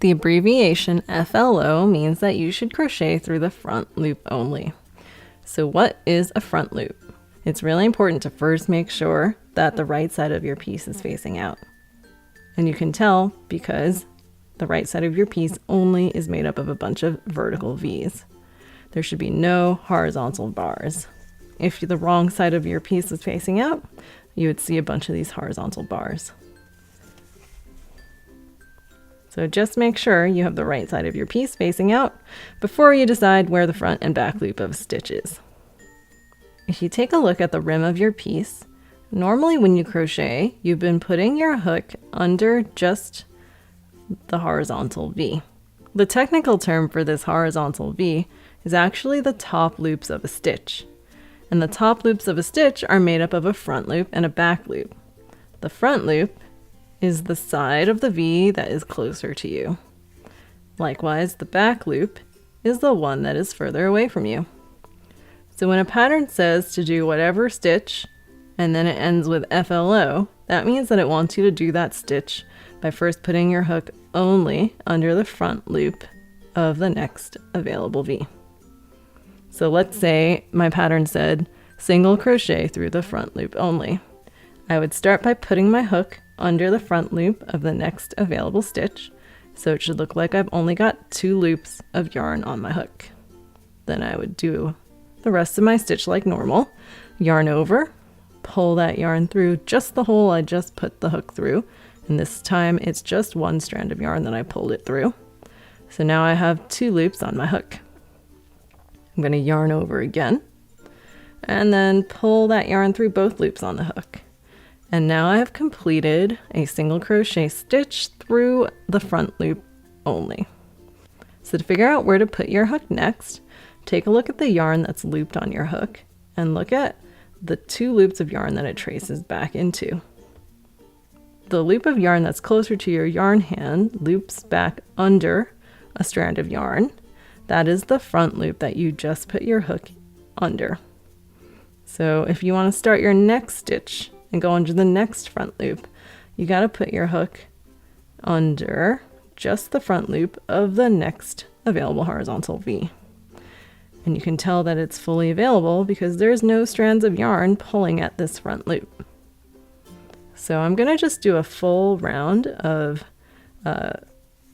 The abbreviation FLO means that you should crochet through the front loop only. So what is a front loop? It's really important to first make sure that the right side of your piece is facing out. And you can tell because the right side of your piece only is made up of a bunch of vertical V's. There should be no horizontal bars. If the wrong side of your piece is facing out, you would see a bunch of these horizontal bars. So just make sure you have the right side of your piece facing out before you decide where the front and back loop of a stitch is. If you take a look at the rim of your piece, normally when you crochet, you've been putting your hook under just the horizontal V. The technical term for this horizontal V is actually the top loops of a stitch. And the top loops of a stitch are made up of a front loop and a back loop. The front loop is the side of the V that is closer to you. Likewise, the back loop is the one that is further away from you. So when a pattern says to do whatever stitch, and then it ends with FLO, that means that it wants you to do that stitch by first putting your hook only under the front loop of the next available V. So let's say my pattern said single crochet through the front loop only. I would start by putting my hook under the front loop of the next available stitch, so it should look like I've only got 2 loops of yarn on my hook. Then I would do the rest of my stitch like normal, yarn over, pull that yarn through just the hole I just put the hook through, and this time it's just 1 strand of yarn that I pulled it through. So now I have 2 loops on my hook. I'm going to yarn over again, and then pull that yarn through both loops on the hook. And now I have completed a single crochet stitch through the front loop only. So to figure out where to put your hook next, take a look at the yarn that's looped on your hook and look at the 2 loops of yarn that it traces back into. The loop of yarn that's closer to your yarn hand loops back under a strand of yarn. That is the front loop that you just put your hook under. So if you want to start your next stitch and go under the next front loop, you got to put your hook under just the front loop of the next available horizontal V. And you can tell that it's fully available because there's no strands of yarn pulling at this front loop. So I'm going to just do a full round of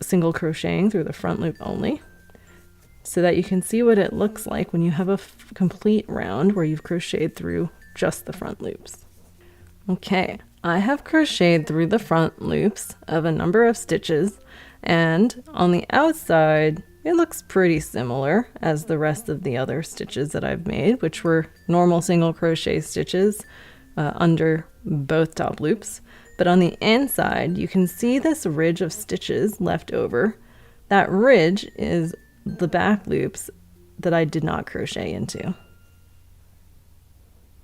single crocheting through the front loop only, so that you can see what it looks like when you have a complete round where you've crocheted through just the front loops. Okay, I have crocheted through the front loops of a number of stitches, and on the outside it looks pretty similar as the rest of the other stitches that I've made, which were normal single crochet stitches under both top loops. But on the inside you can see this ridge of stitches left over. That ridge is the back loops that I did not crochet into.